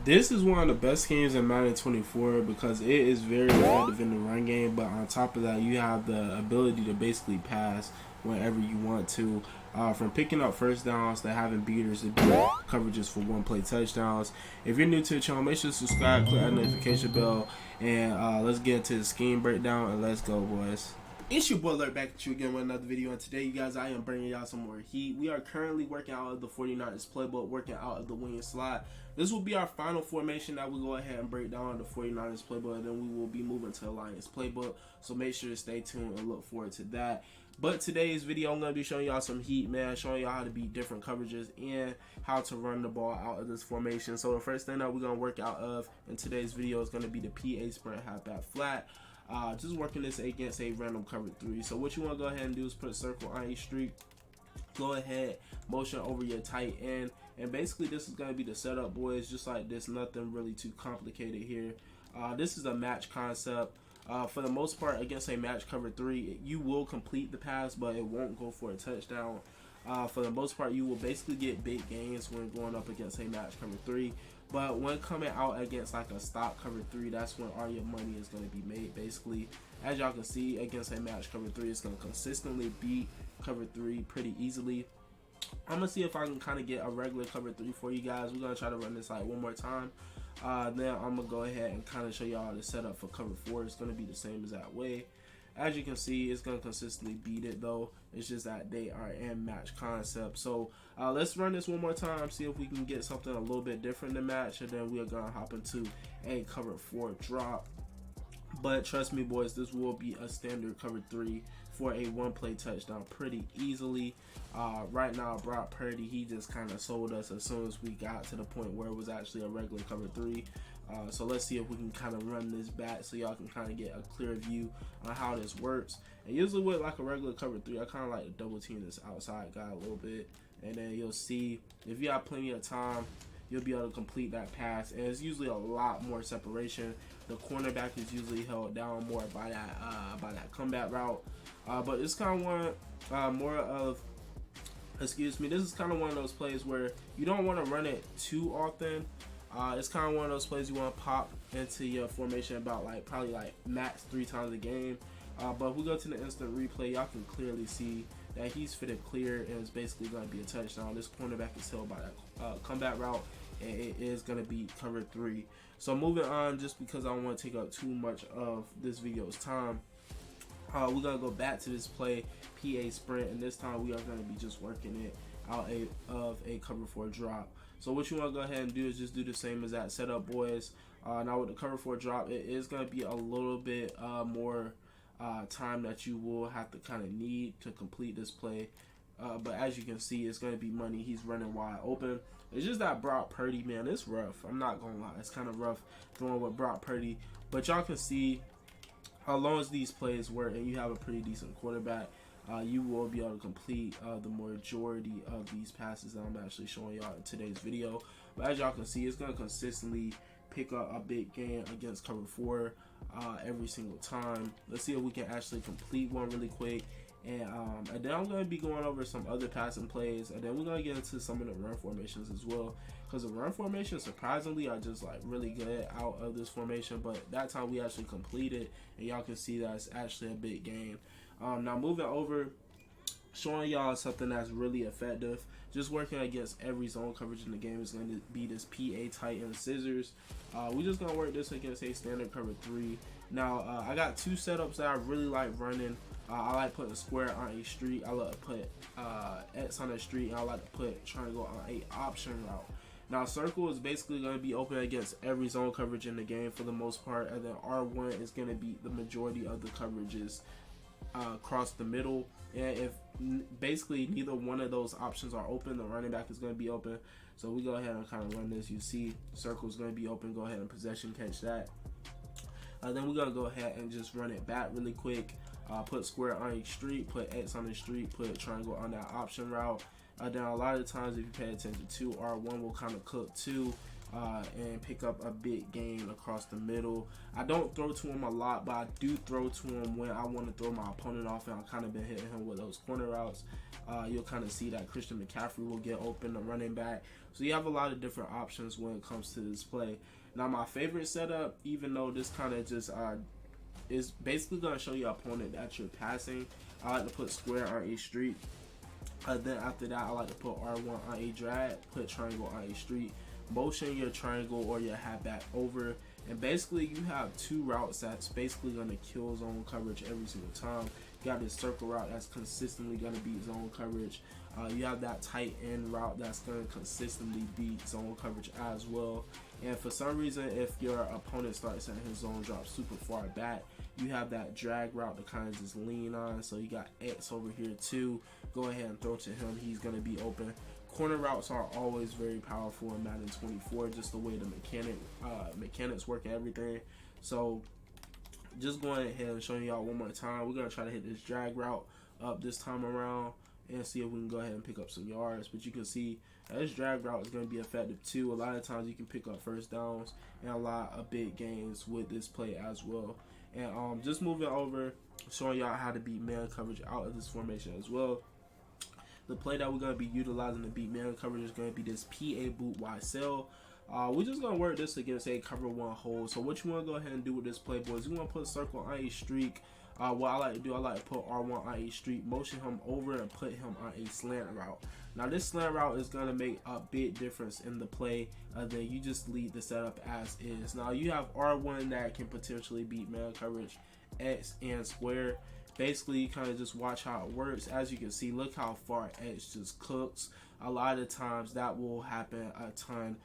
This is one of the best games in Madden 24 because it is very effective in the run game, but on top of that, you have the ability to basically pass whenever you want to. From picking up first downs to having beaters to do coverages for one play touchdowns. If you're new to the channel, make sure to subscribe, click that notification bell, and let's get into the scheme breakdown and let's go, boys. It's your boy Alert back at you again with another video, and today, you guys, I am bringing y'all some more heat. We are currently working out of the 49ers playbook, working out of the wing slot. This will be our final formation that we go ahead and break down the 49ers playbook, and then we will be moving to the Lions playbook. So make sure to stay tuned and look forward to that. But today's video, I'm going to be showing y'all some heat, man, showing y'all how to beat different coverages and how to run the ball out of this formation. So the first thing that we're going to work out of in today's video is going to be the PA sprint halfback flat. Just working this against a random cover 3. So what you want to go ahead and do is put a circle on each streak. Go ahead, motion over your tight end, and basically this is going to be the setup, boys. Just like this, nothing really too complicated here. This is a match concept. For the most part, against a match cover 3, you will complete the pass, but it won't go for a touchdown. For the most part, you will basically get big gains when going up against a match cover 3. But when coming out against like a stock cover 3, that's when all your money is going to be made. Basically, as y'all can see, against a match cover 3, it's going to consistently beat cover 3 pretty easily. I'm going to see if I can kind of get a regular cover 3 for you guys. We're going to try to run this like one more time. Then I'm going to go ahead and kind of show y'all the setup for cover 4. It's going to be the same as that way. As you can see, it's going to consistently beat it, though. It's just that they are in match concept. So let's run this one more time, see if we can get something a little bit different than match, and then we are going to hop into a cover 4 drop. But trust me, boys, this will be a standard cover 3 for a one-play touchdown pretty easily. Right now, Brock Purdy, he just kind of sold us as soon as we got to the point where it was actually a regular cover 3. So let's see if we can kind of run this back so y'all can kind of get a clear view on how this works. And usually with like a regular cover 3, I kind of like to double team this outside guy a little bit. And then you'll see, if you have plenty of time, you'll be able to complete that pass. And it's usually a lot more separation. The cornerback is usually held down more by that comeback route. But it's kind of more of, excuse me, this is kind of one of those plays where you don't want to run it too often. It's kind of one of those plays you want to pop into your formation about probably max 3 times a game. But if we go to the instant replay, y'all can clearly see that he's fitted clear, and it's basically going to be a touchdown. This cornerback is held by that comeback route, and it is going to be cover 3. So moving on, just because I don't want to take up too much of this video's time, we're going to go back to this play, PA sprint, and this time we are going to be just working it out of a cover 4 drop. So what you want to go ahead and do is just do the same as that setup, boys. Now with the cover 4 drop, it is going to be a little bit more time that you will have to kind of need to complete this play. But as you can see, it's going to be money. He's running wide open. It's just that Brock Purdy, man, it's rough. I'm not going to lie. It's kind of rough throwing with Brock Purdy. But y'all can see how long as these plays work and you have a pretty decent quarterback, you will be able to complete the majority of these passes that I'm actually showing y'all in today's video. But as y'all can see, it's going to consistently pick up a big game against cover 4 every single time. Let's see if we can actually complete one really quick. And then I'm going to be going over some other passing plays, and then we're going to get into some of the run formations as well, because the run formations surprisingly are just really good out of this formation. But that time we actually completed, and y'all can see that it's actually a big game. Now moving over, showing y'all something that's really effective, just working against every zone coverage in the game, is going to be this PA tight end scissors. We're just going to work this against a standard cover 3. Now I got 2 setups that I really like running. I like putting a square on a street. I like to put X on a street, and I like to put triangle on a option route. Now circle is basically going to be open against every zone coverage in the game for the most part, and then R1 is going to be the majority of the coverages across the middle. And if basically neither one of those options are open, the running back is going to be open. So we go ahead and kind of run this. You see circle is going to be open. Go ahead and possession catch that. Then we're going to go ahead and just run it back really quick. Put square on each street, put X on the street, put triangle on that option route. Then a lot of times, if you pay attention to, R1 will kind of cook too. and pick up a big gain across the middle. I don't throw to him a lot, but I do throw to him when I want to throw my opponent off, and I've kind of been hitting him with those corner routes. You'll kind of see that Christian McCaffrey will get open, the running back. So you have a lot of different options when it comes to this play. Now, my favorite setup, even though this kind of just is basically going to show your opponent that you're passing, I like to put square on a street. Then after that, I like to put R1 on a drag, put triangle on a street, motion your triangle or your halfback over, and basically you have two routes that's basically going to kill zone coverage every single time. You got this circle route that's consistently going to beat zone coverage. You have that tight end route that's going to consistently beat zone coverage as well. And for some reason, if your opponent starts setting his zone drop super far back, you have that drag route to kind of just lean on. So you got X over here too. Go ahead and throw to him. He's going to be open. Corner routes are always very powerful in Madden 24, just the way the mechanics work and everything. So just going ahead and showing y'all one more time. We're going to try to hit this drag route up this time around and see if we can go ahead and pick up some yards. But you can see this drag route is going to be effective too. A lot of times you can pick up first downs and a lot of big gains with this play as well. And just moving over, showing y'all how to beat man coverage out of this formation as well. The play that we're going to be utilizing to beat man coverage is going to be this PA boot Y cell. We're just going to work this against a cover one hold. So what you want to go ahead and do with this play, boys, you want to put a circle on a streak. What I like to do, I like to put R1 on a streak, motion him over, and put him on a slant route. Now this slant route is going to make a big difference in the play. Then you just leave the setup as is. Now you have R1 that can potentially beat man coverage, X, and square. Basically, you kind of just watch how it works. As you can see, look how far X just cooks. A lot of times that will happen a ton.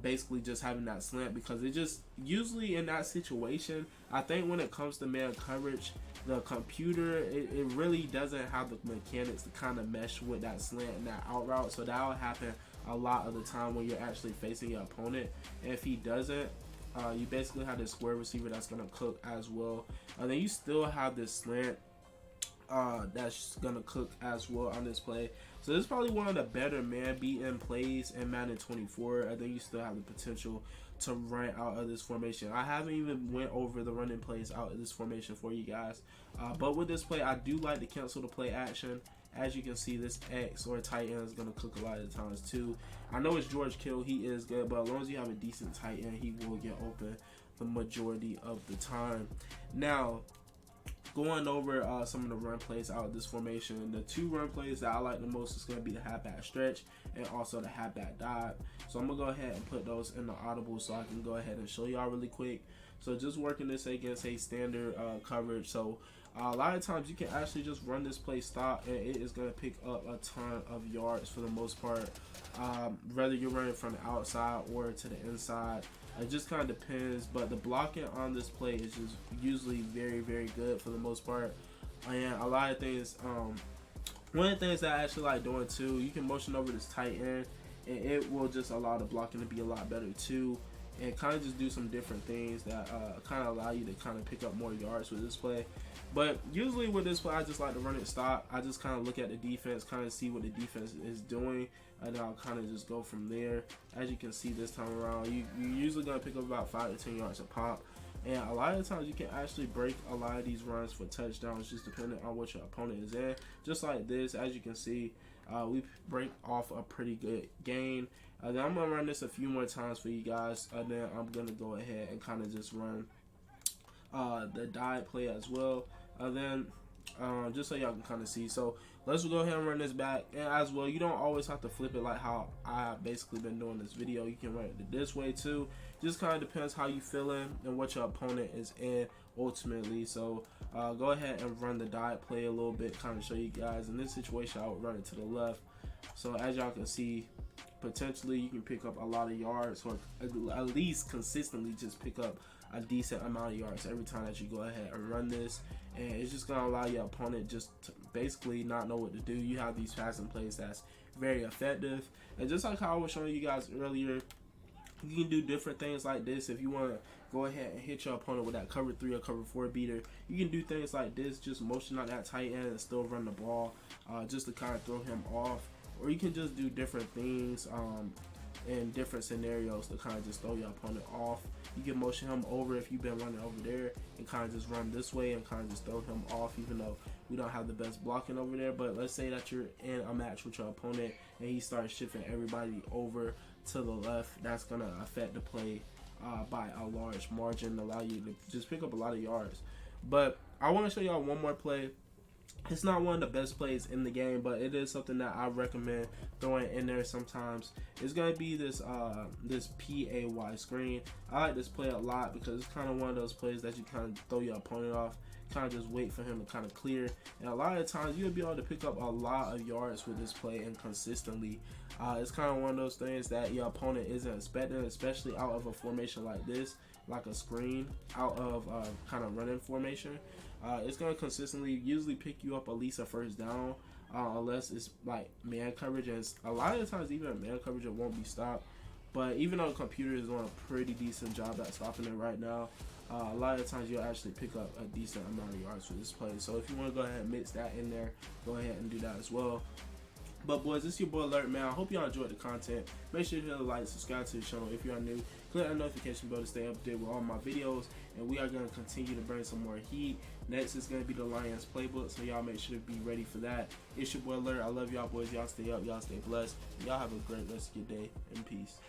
Basically just having that slant, because it just usually in that situation, I think when it comes to man coverage, the computer, it really doesn't have the mechanics to kind of mesh with that slant and that out route. So that will happen a lot of the time when you're actually facing your opponent. And if he doesn't, you basically have this square receiver that's going to cook as well. And then you still have this slant that's going to cook as well on this play. So this is probably one of the better man beating plays in Madden 24. I think you still have the potential to run out of this formation. I haven't even went over the running plays out of this formation for you guys. But with this play, I do like to cancel the play action. As you can see, this X or tight end is going to cook a lot of the times too. I know it's George Kittle, he is good, but as long as you have a decent tight end, he will get open the majority of the time. Now, going over some of the run plays out of this formation, the two run plays that I like the most is going to be the halfback stretch and also the halfback dive. So I'm going to go ahead and put those in the audible so I can go ahead and show y'all really quick. So just working this against a standard coverage. So a lot of times you can actually just run this play stop and it is going to pick up a ton of yards for the most part. Whether you're running from the outside or to the inside, it just kind of depends. But the blocking on this play is just usually very, very good for the most part. And a lot of things, one of the things that I actually like doing too, you can motion over this tight end and it will just allow the blocking to be a lot better too. And kind of just do some different things that kind of allow you to kind of pick up more yards with this play. But usually with this play, I just like to run it stop. I just kind of look at the defense, kind of see what the defense is doing, and I'll kind of just go from there. As you can see this time around, you're usually going to pick up about 5 to 10 yards a pop. And a lot of times you can actually break a lot of these runs for touchdowns just depending on what your opponent is in. Just like this, as you can see, we break off a pretty good gain. Then I'm going to run this a few more times for you guys. And then I'm going to go ahead and kind of just run the dive play as well. And then just so y'all can kind of see. So let's go ahead and run this back. And as well, you don't always have to flip it like how I've basically been doing this video. You can run it this way too. Just kind of depends how you feeling and what your opponent is in ultimately. So go ahead and run the dive play a little bit, kind of show you guys. In this situation, I would run it to the left. So as y'all can see, potentially you can pick up a lot of yards, or at least consistently just pick up a decent amount of yards every time that you go ahead and run this. And it's just going to allow your opponent just to basically not know what to do. You have these passing plays that's very effective. And just like how I was showing you guys earlier, you can do different things like this. If you want to go ahead and hit your opponent with that cover 3 or cover 4 beater, you can do things like this, just motion out that tight end and still run the ball just to kind of throw him off. Or you can just do different things in different scenarios to kind of just throw your opponent off. You can motion him over if you've been running over there and kind of just run this way and kind of just throw him off, even though we don't have the best blocking over there. But let's say that you're in a match with your opponent and he starts shifting everybody over to the left. That's going to affect the play by a large margin, allow you to just pick up a lot of yards. But I want to show y'all one more play. It's not one of the best plays in the game, but it is something that I recommend throwing in there sometimes. It's going to be this this PAY screen. I like this play a lot because it's kind of one of those plays that you kind of throw your opponent off, kind of just wait for him to kind of clear. And a lot of times you'll be able to pick up a lot of yards with this play and consistently. It's kind of one of those things that your opponent isn't expecting, especially out of a formation like this, like a screen, out of kind of running formation. It's going to consistently usually pick you up at least a first down, unless it's like man coverage. And a lot of the times even man coverage, it won't be stopped. But even though the computer is doing a pretty decent job at stopping it right now, a lot of the times you'll actually pick up a decent amount of yards for this play. So if you want to go ahead and mix that in there, go ahead and do that as well. But boys, this is your boy Alert Man. I hope y'all enjoyed the content. Make sure you hit the like, subscribe to the channel if you're new. Click that notification bell to stay updated with all my videos. And we are going to continue to bring some more heat. Next is going to be the Lions playbook, so y'all make sure to be ready for that. It's your boy Alert. I love y'all boys. Y'all stay up. Y'all stay blessed. Y'all have a great rest of your day. And peace.